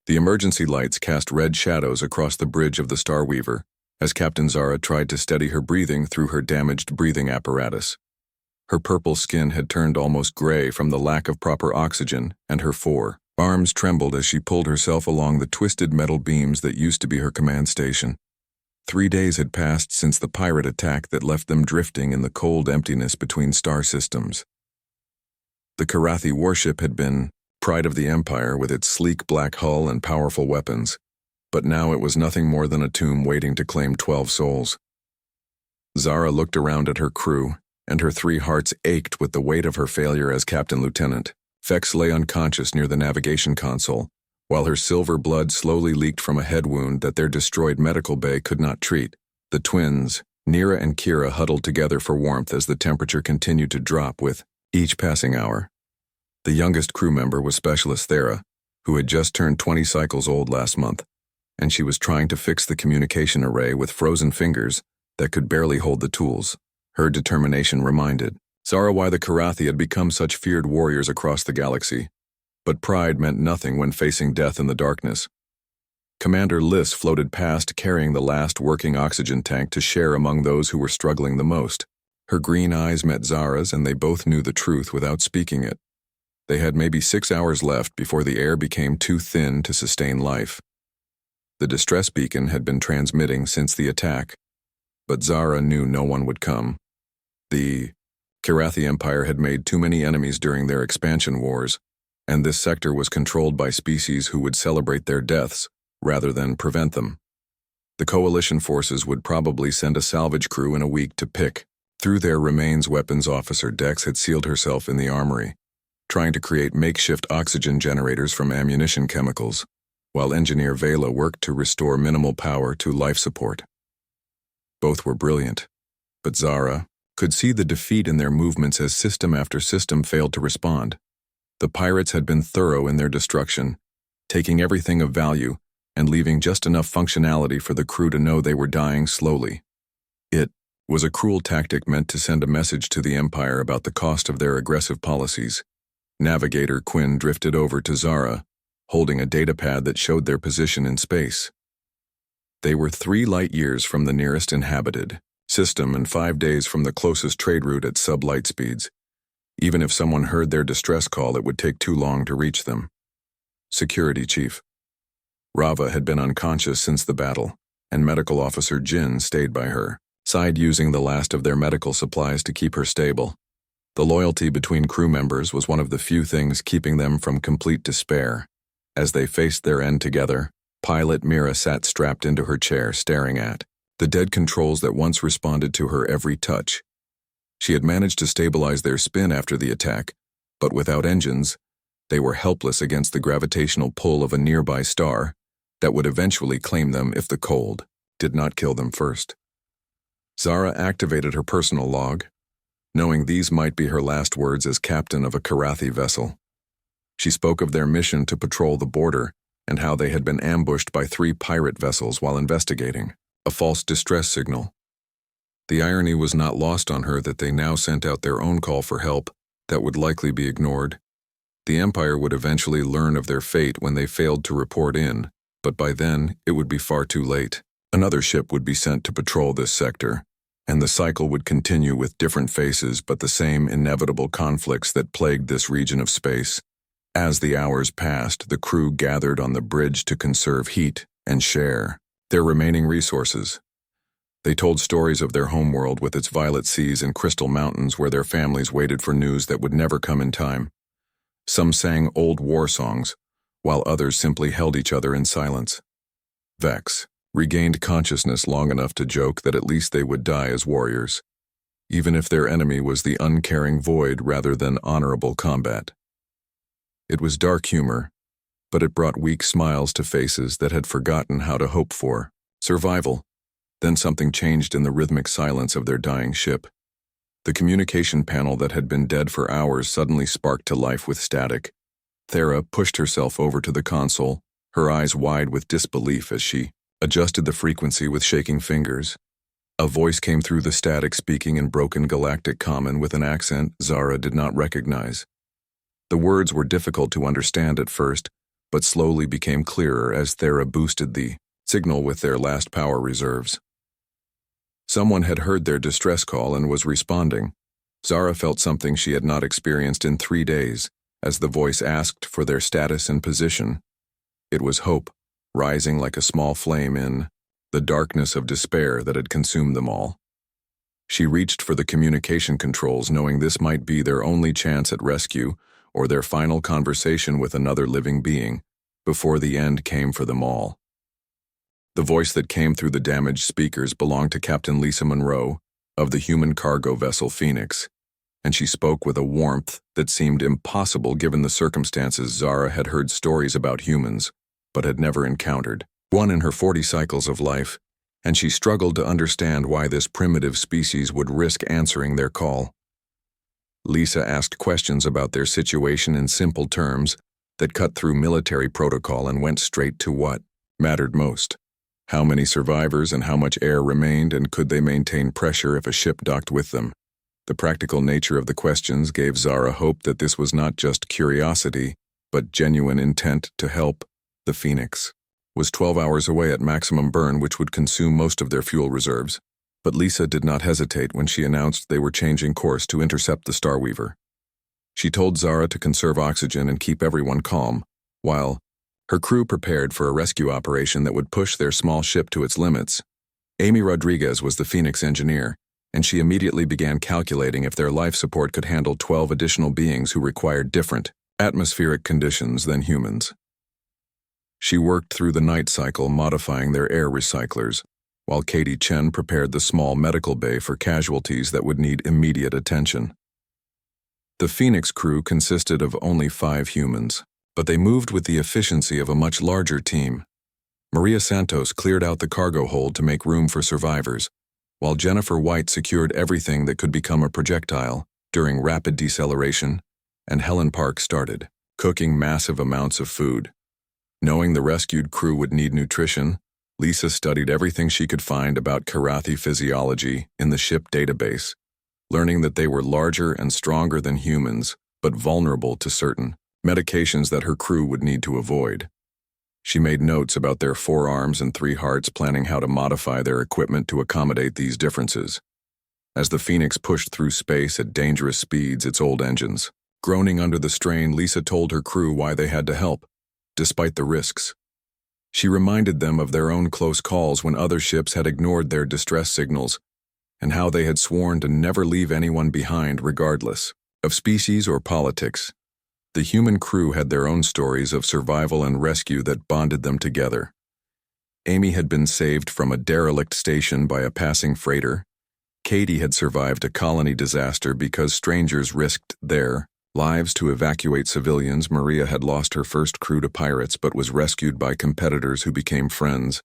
The emergency lights cast red shadows across the bridge of the Starweaver as Captain Zara tried to steady her breathing through her damaged breathing apparatus. Her purple skin had turned almost gray from the lack of proper oxygen, and her arms trembled as she pulled herself along the twisted metal beams that used to be her command station. 3 days had passed since the pirate attack that left them drifting in the cold emptiness between star systems. The Karathi warship had been pride of the Empire with its sleek black hull and powerful weapons, but now it was nothing more than a tomb waiting to claim 12 souls. Zara looked around at her crew, and her 3 hearts ached with the weight of her failure as Captain Lieutenant. Vex lay unconscious near the navigation console, while her silver blood slowly leaked from a head wound that their destroyed medical bay could not treat. The twins, Nira and Kira, huddled together for warmth as the temperature continued to drop with each passing hour. The youngest crew member was Specialist Thera, who had just turned 20 cycles old last month, and she was trying to fix the communication array with frozen fingers that could barely hold the tools. Her determination reminded Zara why the Karathi had become such feared warriors across the galaxy. But pride meant nothing when facing death in the darkness. Commander Liss floated past carrying the last working oxygen tank to share among those who were struggling the most. Her green eyes met Zara's, and they both knew the truth without speaking it. They had maybe 6 hours left before the air became too thin to sustain life. The distress beacon had been transmitting since the attack, but Zara knew no one would come. The Karathi Empire had made too many enemies during their expansion wars, and this sector was controlled by species who would celebrate their deaths rather than prevent them. The coalition forces would probably send a salvage crew in a week to pick through their remains. Weapons officer Dex had sealed herself in the armory, trying to create makeshift oxygen generators from ammunition chemicals, while engineer Vela worked to restore minimal power to life support. Both were brilliant, but Zara could see the defeat in their movements as system after system failed to respond. The pirates had been thorough in their destruction, taking everything of value and leaving just enough functionality for the crew to know they were dying slowly. It was a cruel tactic meant to send a message to the Empire about the cost of their aggressive policies. Navigator Quinn drifted over to Zara, holding a datapad that showed their position in space. They were 3 light years from the nearest inhabited system and 5 days from the closest trade route at sub-light speeds. Even if someone heard their distress call, it would take too long to reach them. Security Chief Rava had been unconscious since the battle, and Medical Officer Jin stayed by her side using the last of their medical supplies to keep her stable. The loyalty between crew members was one of the few things keeping them from complete despair. As they faced their end together, Pilot Mira sat strapped into her chair staring at the dead controls that once responded to her every touch. She had managed to stabilize their spin after the attack, but without engines, they were helpless against the gravitational pull of a nearby star that would eventually claim them if the cold did not kill them first. Zara activated her personal log, knowing these might be her last words as captain of a Karathi vessel. She spoke of their mission to patrol the border and how they had been ambushed by 3 pirate vessels while investigating a false distress signal. The irony was not lost on her that they now sent out their own call for help that would likely be ignored. The Empire would eventually learn of their fate when they failed to report in, but by then it would be far too late. Another ship would be sent to patrol this sector, and the cycle would continue with different faces but the same inevitable conflicts that plagued this region of space. As the hours passed, the crew gathered on the bridge to conserve heat and share their remaining resources. They told stories of their homeworld with its violet seas and crystal mountains where their families waited for news that would never come in time. Some sang old war songs, while others simply held each other in silence. Vex regained consciousness long enough to joke that at least they would die as warriors, even if their enemy was the uncaring void rather than honorable combat. It was dark humor, but it brought weak smiles to faces that had forgotten how to hope for survival. Then something changed in the rhythmic silence of their dying ship. The communication panel that had been dead for hours suddenly sparked to life with static. Thera pushed herself over to the console, her eyes wide with disbelief as she adjusted the frequency with shaking fingers. A voice came through the static, speaking in broken galactic common with an accent Zara did not recognize. The words were difficult to understand at first, but slowly became clearer as Thera boosted the signal with their last power reserves. Someone had heard their distress call and was responding. Zara felt something she had not experienced in 3 days, as the voice asked for their status and position. It was hope, rising like a small flame in the darkness of despair that had consumed them all. She reached for the communication controls, knowing this might be their only chance at rescue or their final conversation with another living being, before the end came for them all. The voice that came through the damaged speakers belonged to Captain Lisa Monroe of the human cargo vessel Phoenix, and she spoke with a warmth that seemed impossible given the circumstances. Zara had heard stories about humans, but had never encountered one in her 40 cycles of life, and she struggled to understand why this primitive species would risk answering their call. Lisa asked questions about their situation in simple terms that cut through military protocol and went straight to what mattered most. How many survivors and how much air remained, and could they maintain pressure if a ship docked with them? The practical nature of the questions gave Zara hope that this was not just curiosity, but genuine intent to help. The Phoenix was 12 hours away at maximum burn, which would consume most of their fuel reserves, but Lisa did not hesitate when she announced they were changing course to intercept the Starweaver. She told Zara to conserve oxygen and keep everyone calm, while her crew prepared for a rescue operation that would push their small ship to its limits. Amy Rodriguez was the Phoenix engineer, and she immediately began calculating if their life support could handle 12 additional beings who required different atmospheric conditions than humans. She worked through the night cycle, modifying their air recyclers, while Katie Chen prepared the small medical bay for casualties that would need immediate attention. The Phoenix crew consisted of only 5 humans, but they moved with the efficiency of a much larger team. Maria Santos cleared out the cargo hold to make room for survivors, while Jennifer White secured everything that could become a projectile during rapid deceleration, and Helen Park started cooking massive amounts of food. Knowing the rescued crew would need nutrition, Lisa studied everything she could find about Karathi physiology in the ship database, learning that they were larger and stronger than humans, but vulnerable to certain medications that her crew would need to avoid. She made notes about their 4 arms and 3 hearts, planning how to modify their equipment to accommodate these differences. As the Phoenix pushed through space at dangerous speeds, its old engines groaning under the strain, Lisa told her crew why they had to help, despite the risks. She reminded them of their own close calls when other ships had ignored their distress signals, and how they had sworn to never leave anyone behind regardless of species or politics. The human crew had their own stories of survival and rescue that bonded them together. Amy had been saved from a derelict station by a passing freighter. Katie had survived a colony disaster because strangers risked their lives to evacuate civilians. Maria had lost her first crew to pirates but was rescued by competitors who became friends.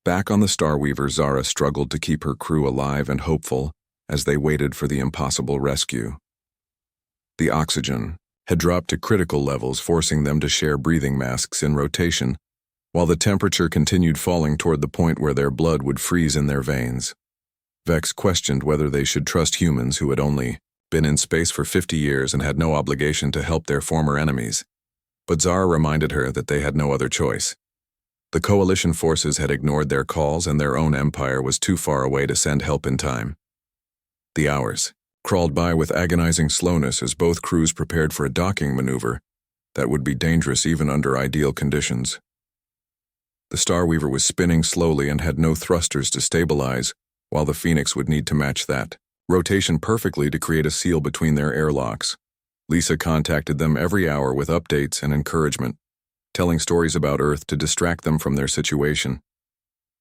Back on the Starweaver, Zara struggled to keep her crew alive and hopeful as they waited for the impossible rescue. The oxygen had dropped to critical levels, forcing them to share breathing masks in rotation, while the temperature continued falling toward the point where their blood would freeze in their veins. Vex questioned whether they should trust humans who had only been in space for 50 years and had no obligation to help their former enemies. But Zara reminded her that they had no other choice. The coalition forces had ignored their calls, and their own empire was too far away to send help in time. The hours crawled by with agonizing slowness as both crews prepared for a docking maneuver that would be dangerous even under ideal conditions. The Starweaver was spinning slowly and had no thrusters to stabilize, while the Phoenix would need to match that rotation perfectly to create a seal between their airlocks. Lisa contacted them every hour with updates and encouragement, telling stories about Earth to distract them from their situation.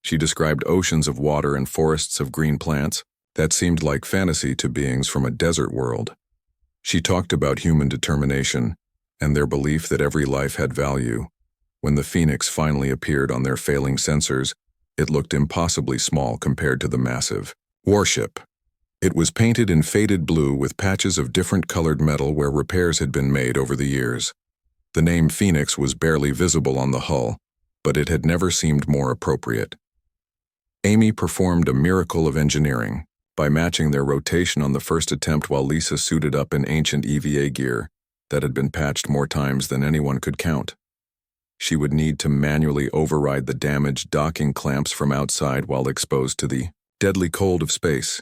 She described oceans of water and forests of green plants that seemed like fantasy to beings from a desert world. She talked about human determination and their belief that every life had value. When the Phoenix finally appeared on their failing sensors, it looked impossibly small compared to the massive warship. It was painted in faded blue with patches of different colored metal where repairs had been made over the years. The name Phoenix was barely visible on the hull, but it had never seemed more appropriate. Amy performed a miracle of engineering by matching their rotation on the first attempt, while Lisa suited up in ancient EVA gear that had been patched more times than anyone could count. she would need to manually override the damaged docking clamps from outside while exposed to the deadly cold of space.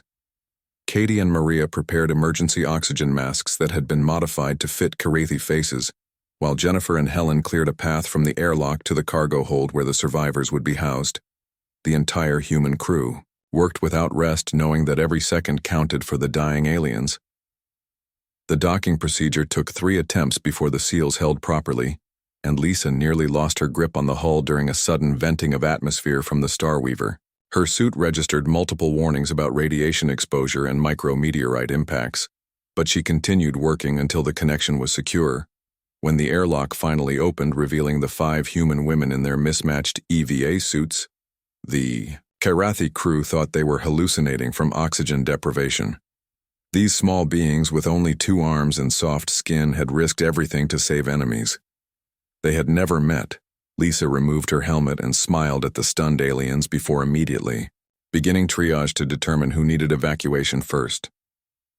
Katie and Maria prepared emergency oxygen masks that had been modified to fit Karathi faces, while Jennifer and Helen cleared a path from the airlock to the cargo hold where the survivors would be housed. The entire human crew worked without rest, knowing that every second counted for the dying aliens. The docking procedure took 3 attempts before the seals held properly, and Lisa nearly lost her grip on the hull during a sudden venting of atmosphere from the Starweaver. Her suit registered multiple warnings about radiation exposure and micrometeorite impacts, but she continued working until the connection was secure. When the airlock finally opened, revealing the 5 human women in their mismatched EVA suits, the Karathi crew thought they were hallucinating from oxygen deprivation. These small beings with only 2 arms and soft skin had risked everything to save enemies. They had never met. Lisa removed her helmet and smiled at the stunned aliens before immediately beginning triage to determine who needed evacuation first.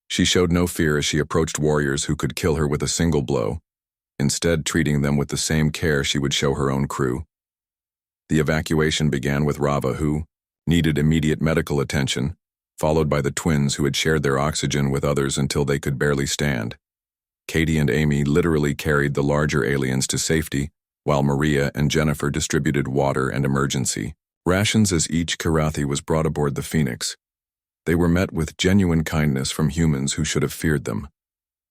She showed no fear as she approached warriors who could kill her with a single blow, instead treating them with the same care she would show her own crew. The evacuation began with Rava, who needed immediate medical attention, followed by the twins who had shared their oxygen with others until they could barely stand. Katie and Amy literally carried the larger aliens to safety, while Maria and Jennifer distributed water and emergency rations as each Karathi was brought aboard the Phoenix. They were met with genuine kindness from humans who should have feared them.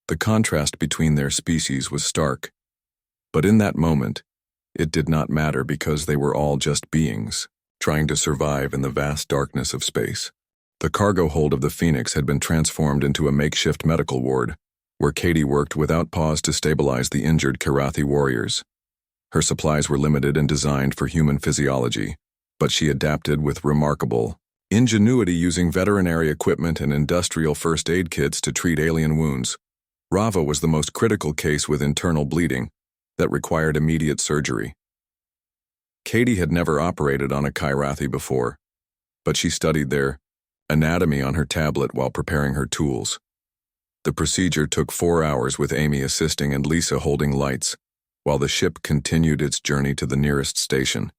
The contrast between their species was stark. But in that moment, it did not matter because they were all just beings, trying to survive in the vast darkness of space. The cargo hold of the Phoenix had been transformed into a makeshift medical ward, where Katie worked without pause to stabilize the injured Karathi warriors. Her supplies were limited and designed for human physiology, but she adapted with remarkable ingenuity, using veterinary equipment and industrial first aid kits to treat alien wounds. Rava was the most critical case with internal bleeding that required immediate surgery. Katie had never operated on a Karathi before, but she studied their anatomy on her tablet while preparing her tools. The procedure took 4 hours, with Amy assisting and Lisa holding lights, while the ship continued its journey to the nearest station.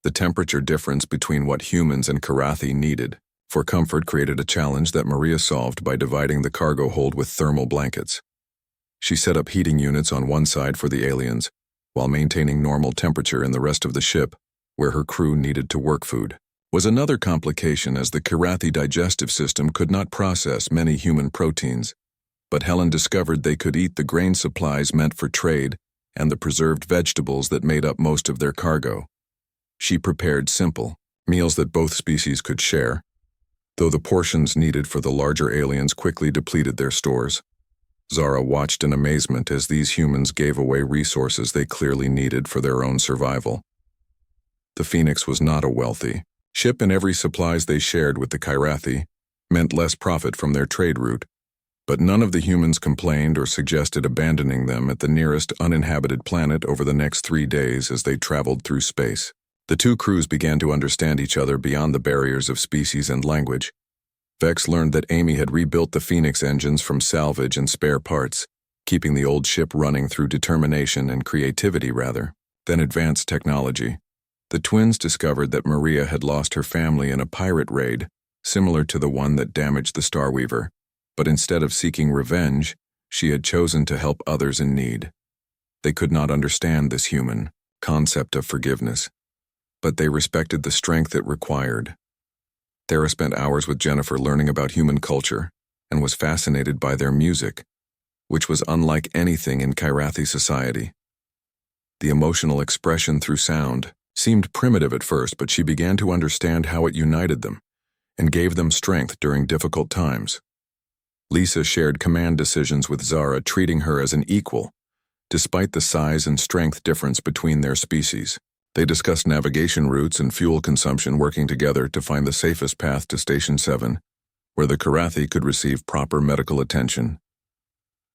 The temperature difference between what humans and Karathi needed for comfort created a challenge that Maria solved by dividing the cargo hold with thermal blankets. She set up heating units on one side for the aliens, while maintaining normal temperature in the rest of the ship, where her crew needed to work. Food was another complication, as the Karathi digestive system could not process many human proteins, but Helen discovered they could eat the grain supplies meant for trade and the preserved vegetables that made up most of their cargo. She prepared simple meals that both species could share, though the portions needed for the larger aliens quickly depleted their stores. Zara watched in amazement as these humans gave away resources they clearly needed for their own survival. The Phoenix was not a wealthy ship, and every supplies they shared with the Karathi meant less profit from their trade route, but none of the humans complained or suggested abandoning them at the nearest uninhabited planet over the next 3 days as they traveled through space. The 2 crews began to understand each other beyond the barriers of species and language. Vex learned that Amy had rebuilt the Phoenix engines from salvage and spare parts, keeping the old ship running through determination and creativity rather than advanced technology. The twins discovered that Maria had lost her family in a pirate raid, similar to the one that damaged the Starweaver, but instead of seeking revenge, she had chosen to help others in need. They could not understand this human concept of forgiveness, but they respected the strength it required. Thera spent hours with Jennifer learning about human culture and was fascinated by their music, which was unlike anything in Karathi society. The emotional expression through sound seemed primitive at first, but she began to understand how it united them and gave them strength during difficult times. Lisa shared command decisions with Zara, treating her as an equal, despite the size and strength difference between their species. They discussed navigation routes and fuel consumption, working together to find the safest path to Station 7, where the Karathi could receive proper medical attention.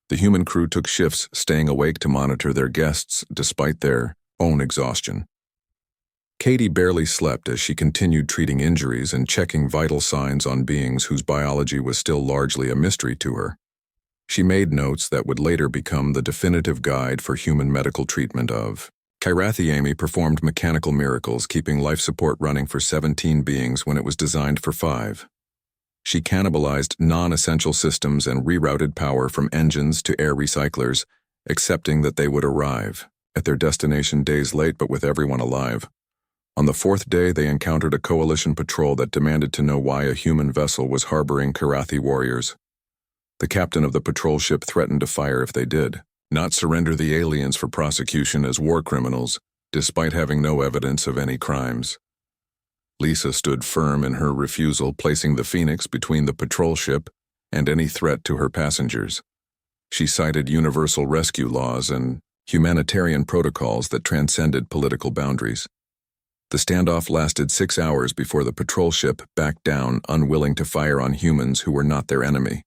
The human crew took shifts, staying awake to monitor their guests despite their own exhaustion. Katie barely slept as she continued treating injuries and checking vital signs on beings whose biology was still largely a mystery to her. She made notes that would later become the definitive guide for human medical treatment of Kyrathi Amy performed mechanical miracles, keeping life support running for 17 beings when it was designed for 5. She cannibalized non-essential systems and rerouted power from engines to air recyclers, accepting that they would arrive at their destination days late but with everyone alive. On the 4th day, they encountered a coalition patrol that demanded to know why a human vessel was harboring Kyrathi warriors. The captain of the patrol ship threatened to fire if they did not surrender the aliens for prosecution as war criminals, despite having no evidence of any crimes. Lisa stood firm in her refusal, placing the Phoenix between the patrol ship and any threat to her passengers. She cited universal rescue laws and humanitarian protocols that transcended political boundaries. The standoff lasted 6 hours before the patrol ship backed down, unwilling to fire on humans who were not their enemy.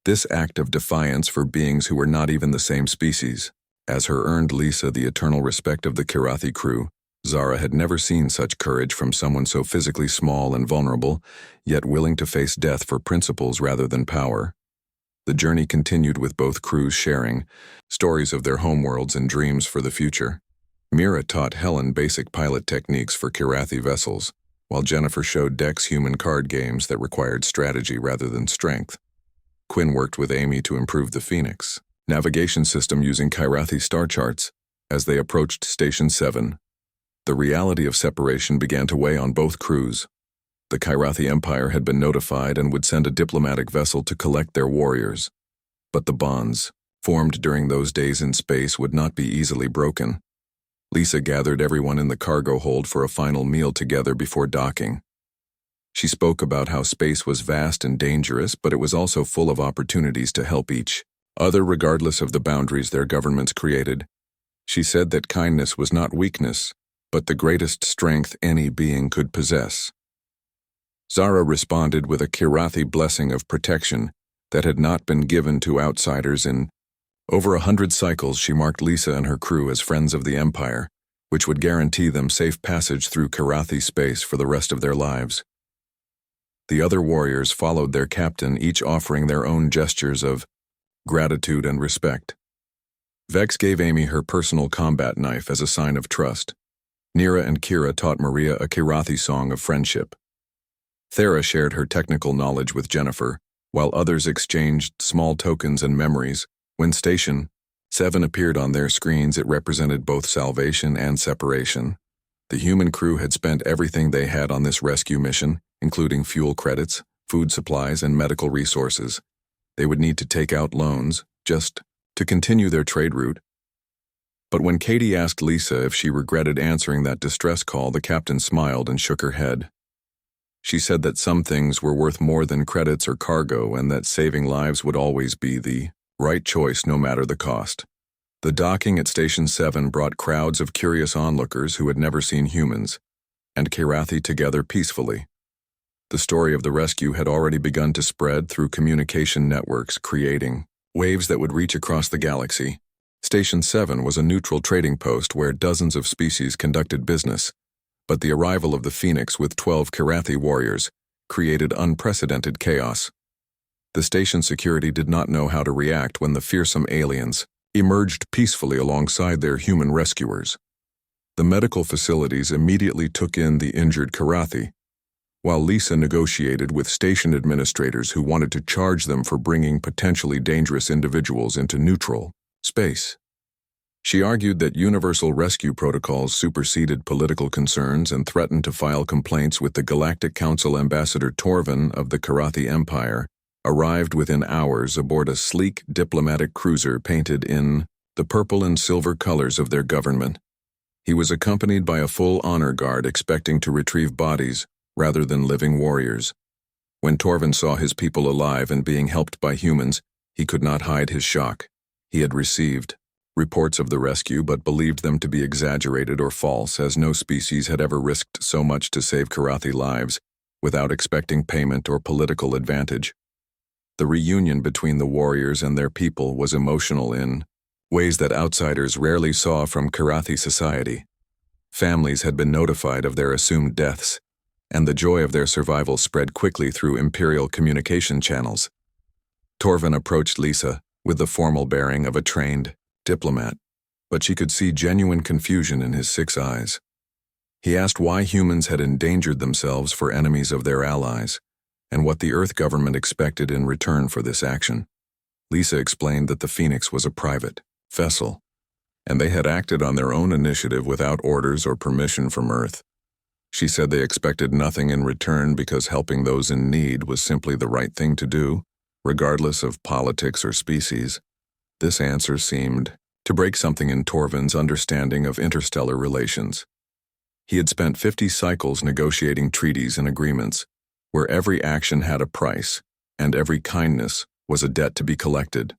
This act of defiance for beings who were not even the same species, as her earned Lisa the eternal respect of the Kyrathi crew. Zara had never seen such courage from someone so physically small and vulnerable, yet willing to face death for principles rather than power. The journey continued with both crews sharing stories of their homeworlds and dreams for the future. Mira taught Helen basic pilot techniques for Kyrathi vessels, while Jennifer showed Dex human card games that required strategy rather than strength. Quinn worked with Amy to improve the Phoenix navigation system using Kyrathi star charts. As they approached Station 7, the reality of separation began to weigh on both crews. The Kyrathi Empire had been notified and would send a diplomatic vessel to collect their warriors. But the bonds, formed during those days in space, would not be easily broken. Lisa gathered everyone in the cargo hold for a final meal together before docking. She spoke about how space was vast and dangerous, but it was also full of opportunities to help each other regardless of the boundaries their governments created. She said that kindness was not weakness, but the greatest strength any being could possess. Zara responded with a Kyrathi blessing of protection that had not been given to outsiders. In over 100 cycles, she marked Lisa and her crew as friends of the Empire, which would guarantee them safe passage through Kyrathi space for the rest of their lives. The other warriors followed their captain, each offering their own gestures of gratitude and respect. Vex gave Amy her personal combat knife as a sign of trust. Nira and Kira taught Maria a Kyrathi song of friendship. Thera shared her technical knowledge with Jennifer, while others exchanged small tokens and memories. When Station 7 appeared on their screens, it represented both salvation and separation. The human crew had spent everything they had on this rescue mission, including fuel credits, food supplies, and medical resources. They would need to take out loans, just to continue their trade route. But when Katie asked Lisa if she regretted answering that distress call, the captain smiled and shook her head. She said that some things were worth more than credits or cargo, and that saving lives would always be the right choice no matter the cost. The docking at Station 7 brought crowds of curious onlookers who had never seen humans and Kyrathi together peacefully. The story of the rescue had already begun to spread through communication networks, creating waves that would reach across the galaxy. Station 7 was a neutral trading post where dozens of species conducted business, but the arrival of the Phoenix with 12 Kyrathi warriors created unprecedented chaos. The station security did not know how to react when the fearsome aliens emerged peacefully alongside their human rescuers. The medical facilities immediately took in the injured Kyrathi, while Lisa negotiated with station administrators who wanted to charge them for bringing potentially dangerous individuals into neutral space. She argued that universal rescue protocols superseded political concerns and threatened to file complaints with the Galactic Council. Ambassador Torvin of the Kyrathi Empire arrived within hours aboard a sleek diplomatic cruiser painted in the purple and silver colors of their government. He was accompanied by a full honor guard expecting to retrieve bodies rather than living warriors. When Torvin saw his people alive and being helped by humans, he could not hide his shock. He had received reports of the rescue but believed them to be exaggerated or false, as no species had ever risked so much to save Kyrathi lives without expecting payment or political advantage. The reunion between the warriors and their people was emotional in ways that outsiders rarely saw from Kyrathi society. Families had been notified of their assumed deaths, and the joy of their survival spread quickly through Imperial communication channels. Torvin approached Lisa with the formal bearing of a trained diplomat. but she could see genuine confusion in his 6 eyes. He asked why humans had endangered themselves for enemies of their allies, and what the Earth government expected in return for this action. Lisa explained that the Phoenix was a private vessel, and they had acted on their own initiative without orders or permission from Earth. She said they expected nothing in return because helping those in need was simply the right thing to do, regardless of politics or species. This answer seemed to break something in Torvin's understanding of interstellar relations. He had spent 50 cycles negotiating treaties and agreements, where every action had a price, and every kindness was a debt to be collected.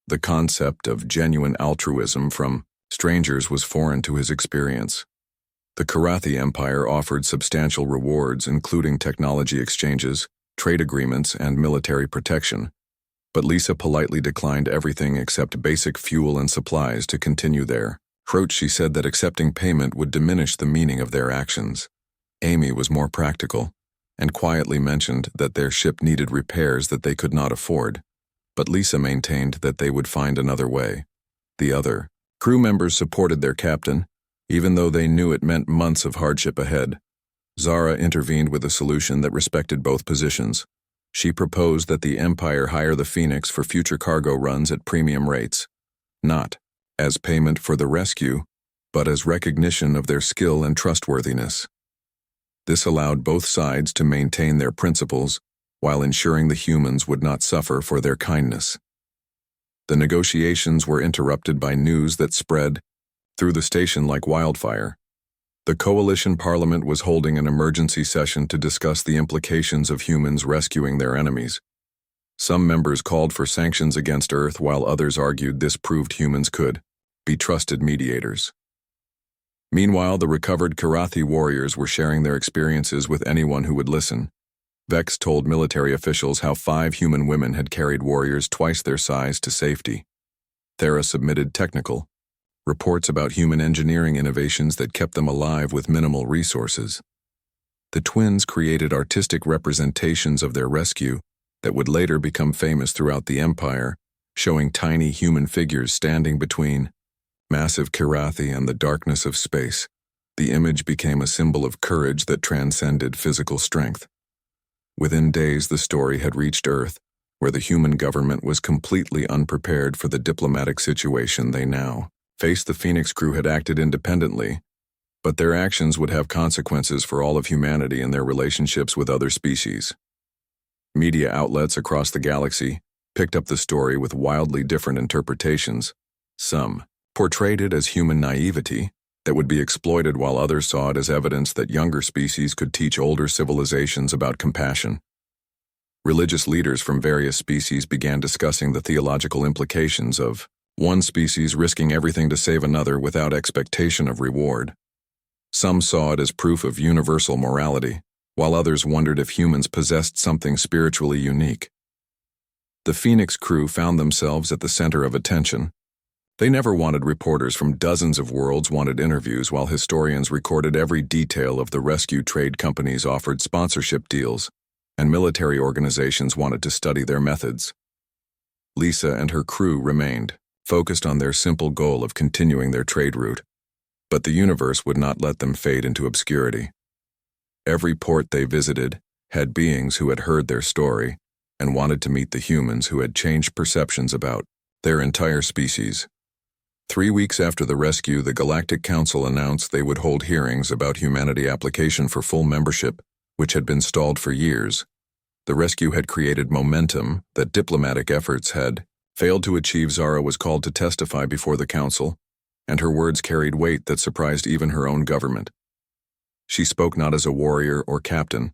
The concept of genuine altruism from strangers was foreign to his experience. The Karathi Empire offered substantial rewards, including technology exchanges, trade agreements, and military protection, but Lisa politely declined everything except basic fuel and supplies to continue their approach. She said that accepting payment would diminish the meaning of their actions. Amy was more practical, and quietly mentioned that their ship needed repairs that they could not afford, but Lisa maintained that they would find another way. The other crew members supported their captain, even though they knew it meant months of hardship ahead. Zara intervened with a solution that respected both positions. She proposed that the Empire hire the Phoenix for future cargo runs at premium rates, not as payment for the rescue, but as recognition of their skill and trustworthiness. This allowed both sides to maintain their principles while ensuring the humans would not suffer for their kindness. The negotiations were interrupted by news that spread through the station like wildfire. The coalition parliament was holding an emergency session to discuss the implications of humans rescuing their enemies. Some members called for sanctions against Earth, while others argued this proved humans could be trusted mediators. Meanwhile, the recovered Karathi warriors were sharing their experiences with anyone who would listen. Vex told military officials how 5 human women had carried warriors twice their size to safety. Thera submitted technical reports about human engineering innovations that kept them alive with minimal resources. The twins created artistic representations of their rescue that would later become famous throughout the Empire, showing tiny human figures standing between massive Karathi and the darkness of space. The image became a symbol of courage that transcended physical strength. Within days, the story had reached Earth, where the human government was completely unprepared for the diplomatic situation they now faced. The Phoenix crew had acted independently, but their actions would have consequences for all of humanity and their relationships with other species. Media outlets across the galaxy picked up the story with wildly different interpretations. Some portrayed it as human naivety that would be exploited, while others saw it as evidence that younger species could teach older civilizations about compassion. Religious leaders from various species began discussing the theological implications of one species risking everything to save another without expectation of reward. Some saw it as proof of universal morality, while others wondered if humans possessed something spiritually unique. The Phoenix crew found themselves at the center of attention. They never wanted reporters from dozens of worlds wanted interviews, while historians recorded every detail of the rescue. Trade companies offered sponsorship deals, and military organizations wanted to study their methods. Lisa and her crew remained focused on their simple goal of continuing their trade route, but the universe would not let them fade into obscurity. Every port they visited had beings who had heard their story and wanted to meet the humans who had changed perceptions about their entire species. 3 weeks after the rescue, the Galactic Council announced they would hold hearings about humanity application for full membership, which had been stalled for years. The rescue had created momentum that diplomatic efforts had failed to achieve. Zara was called to testify before the council, and her words carried weight that surprised even her own government. She spoke not as a warrior or captain,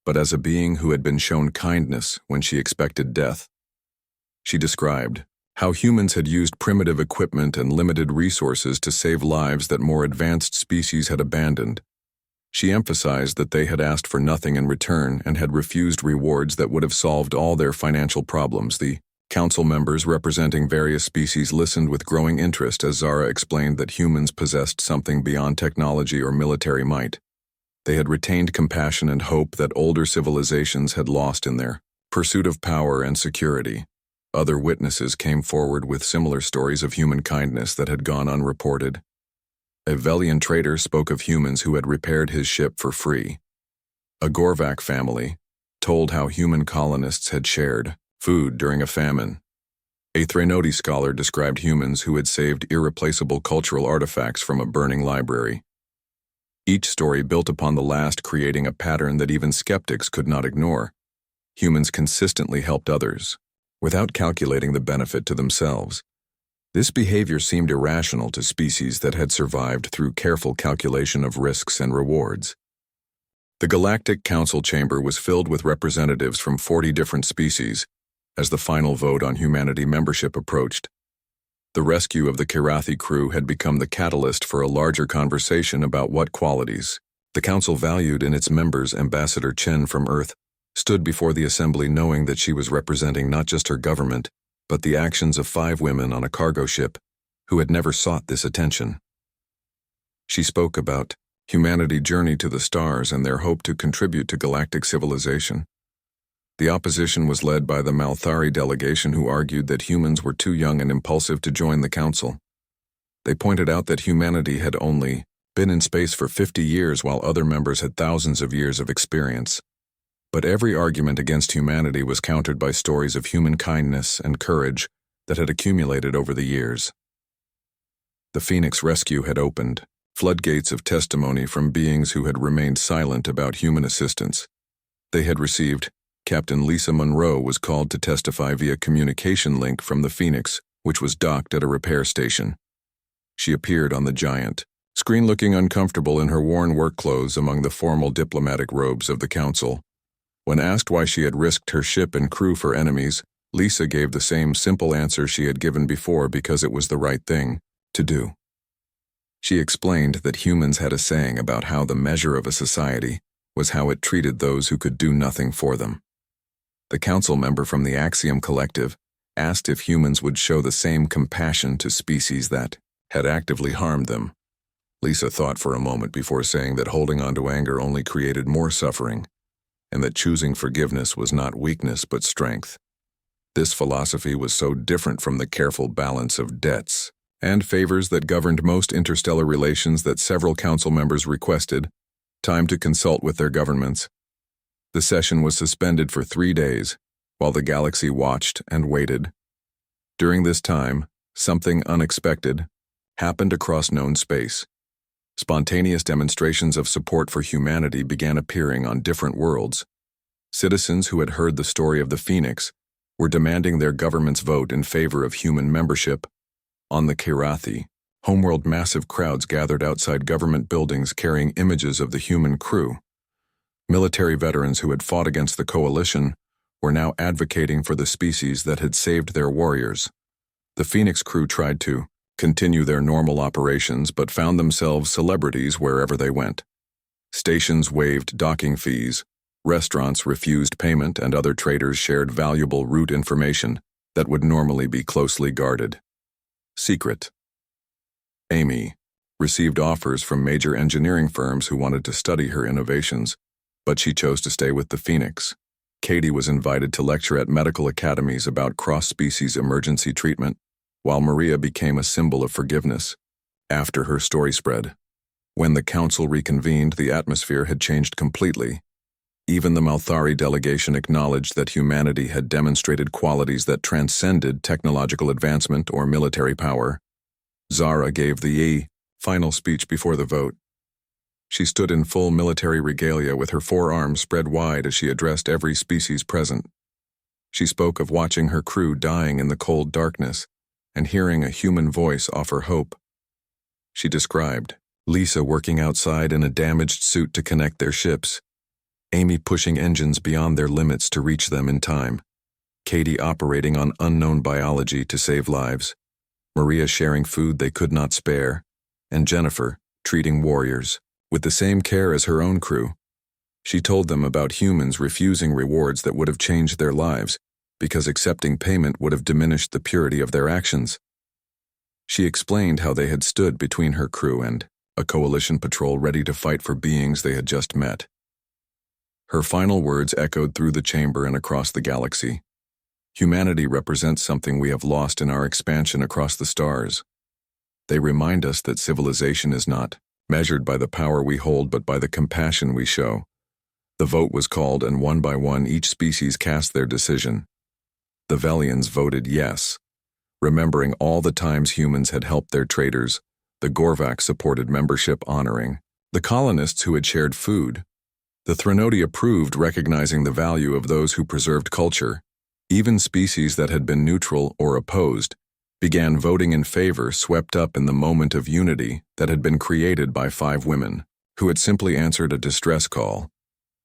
but as a being who had been shown kindness when she expected death. She described how humans had used primitive equipment and limited resources to save lives that more advanced species had abandoned. She emphasized that they had asked for nothing in return and had refused rewards that would have solved all their financial problems. The council members representing various species listened with growing interest as Zara explained that humans possessed something beyond technology or military might. They had retained compassion and hope that older civilizations had lost in their pursuit of power and security. Other witnesses came forward with similar stories of human kindness that had gone unreported. A Velian trader spoke of humans who had repaired his ship for free. A Gorvak family told how human colonists had shared food during a famine. A Threnodi scholar described humans who had saved irreplaceable cultural artifacts from a burning library. Each story built upon the last, creating a pattern that even skeptics could not ignore. Humans consistently helped others, without calculating the benefit to themselves. This behavior seemed irrational to species that had survived through careful calculation of risks and rewards. The Galactic Council chamber was filled with representatives from 40 different species as the final vote on humanity membership approached. The rescue of the Kirathi crew had become the catalyst for a larger conversation about what qualities the Council valued in its members. Ambassador Chen from Earth stood before the assembly knowing that she was representing not just her government, but the actions of 5 women on a cargo ship who had never sought this attention. She spoke about humanity's journey to the stars and their hope to contribute to galactic civilization. The opposition was led by the Malthari delegation, who argued that humans were too young and impulsive to join the Council. They pointed out that humanity had only been in space for 50 years while other members had thousands of years of experience. But every argument against humanity was countered by stories of human kindness and courage that had accumulated over the years. The Phoenix rescue had opened floodgates of testimony from beings who had remained silent about human assistance. They had received Captain Lisa Monroe was called to testify via communication link from the Phoenix, which was docked at a repair station. She appeared on the giant screen looking uncomfortable in her worn work clothes among the formal diplomatic robes of the Council. When asked why she had risked her ship and crew for enemies, Lisa gave the same simple answer she had given before: because it was the right thing to do. She explained that humans had a saying about how the measure of a society was how it treated those who could do nothing for them. The Council member from the Axiom Collective asked if humans would show the same compassion to species that had actively harmed them. Lisa thought for a moment before saying that holding on to anger only created more suffering, and that choosing forgiveness was not weakness but strength. This philosophy was so different from the careful balance of debts and favors that governed most interstellar relations that several Council members requested time to consult with their governments. The session was suspended for 3 days, while the galaxy watched and waited. During this time, something unexpected happened across known space. Spontaneous demonstrations of support for humanity began appearing on different worlds. Citizens who had heard the story of the Phoenix were demanding their government's vote in favor of human membership. On the Kirathi homeworld, massive crowds gathered outside government buildings carrying images of the human crew. Military veterans who had fought against the coalition were now advocating for the species that had saved their warriors. The Phoenix crew tried to continue their normal operations but found themselves celebrities wherever they went. Stations waived docking fees, restaurants refused payment, and other traders shared valuable route information that would normally be closely guarded. Secret. Amy received offers from major engineering firms who wanted to study her innovations, but she chose to stay with the Phoenix. Katie was invited to lecture at medical academies about cross-species emergency treatment, while Maria became a symbol of forgiveness after her story spread. When the Council reconvened, the atmosphere had changed completely. Even the Malthari delegation acknowledged that humanity had demonstrated qualities that transcended technological advancement or military power. Zara gave the final speech before the vote. She stood in full military regalia with her forearms spread wide as she addressed every species present. She spoke of watching her crew dying in the cold darkness and hearing a human voice offer hope. She described Lisa working outside in a damaged suit to connect their ships, Amy pushing engines beyond their limits to reach them in time, Katie operating on unknown biology to save lives, Maria sharing food they could not spare, and Jennifer treating warriors with the same care as her own crew. She told them about humans refusing rewards that would have changed their lives because accepting payment would have diminished the purity of their actions. She explained how they had stood between her crew and a coalition patrol ready to fight for beings they had just met. Her final words echoed through the chamber and across the galaxy. Humanity represents something we have lost in our expansion across the stars. They remind us that civilization is not measured by the power we hold but by the compassion we show. The vote was called, and one by one each species cast their decision. The Velians voted yes, remembering all the times humans had helped their traders. The Gorvak supported membership, honoring the colonists who had shared food. The Threnodi approved, recognizing the value of those who preserved culture. Even species that had been neutral or opposed began voting in favor, swept up in the moment of unity that had been created by 5 women, who had simply answered a distress call.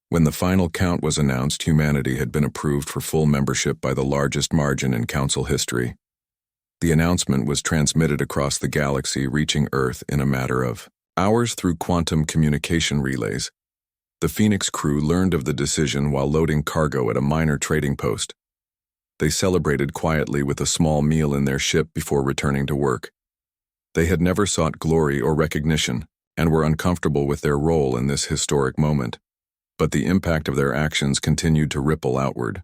When the final count was announced, humanity had been approved for full membership by the largest margin in Council history. The announcement was transmitted across the galaxy, reaching Earth in a matter of hours through quantum communication relays. The Phoenix crew learned of the decision while loading cargo at a minor trading post. They celebrated quietly with a small meal in their ship before returning to work. They had never sought glory or recognition, and were uncomfortable with their role in this historic moment. But the impact of their actions continued to ripple outward.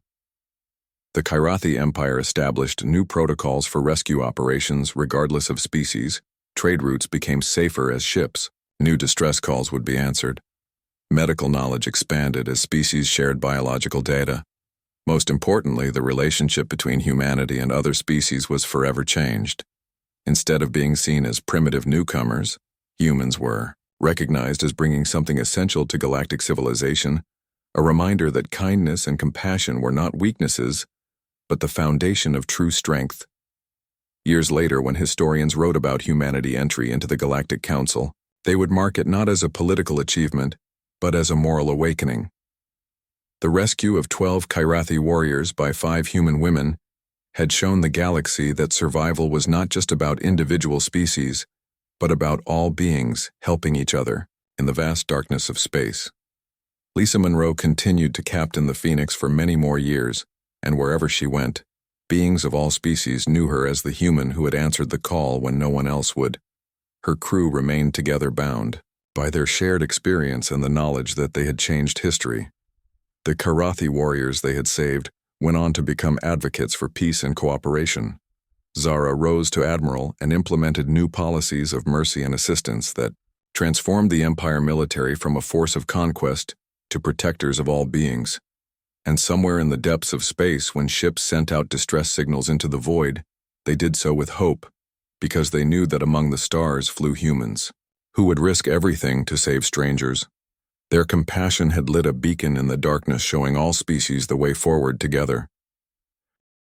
The Kyrathi Empire established new protocols for rescue operations regardless of species. Trade routes became safer as ships. New distress calls would be answered. Medical knowledge expanded as species shared biological data. Most importantly, the relationship between humanity and other species was forever changed. Instead of being seen as primitive newcomers, humans were recognized as bringing something essential to galactic civilization, a reminder that kindness and compassion were not weaknesses, but the foundation of true strength. Years later, when historians wrote about humanity entry into the Galactic Council, they would mark it not as a political achievement, but as a moral awakening. The rescue of 12 Kyrathi warriors by 5 human women had shown the galaxy that survival was not just about individual species, but about all beings helping each other in the vast darkness of space. Lisa Monroe continued to captain the Phoenix for many more years, and wherever she went, beings of all species knew her as the human who had answered the call when no one else would. Her crew remained together, bound by their shared experience and the knowledge that they had changed history. The Kyrathi warriors they had saved went on to become advocates for peace and cooperation. Zara rose to admiral and implemented new policies of mercy and assistance that transformed the Empire military from a force of conquest to protectors of all beings. And somewhere in the depths of space, when ships sent out distress signals into the void, they did so with hope, because they knew that among the stars flew humans, who would risk everything to save strangers. Their compassion had lit a beacon in the darkness, showing all species the way forward together.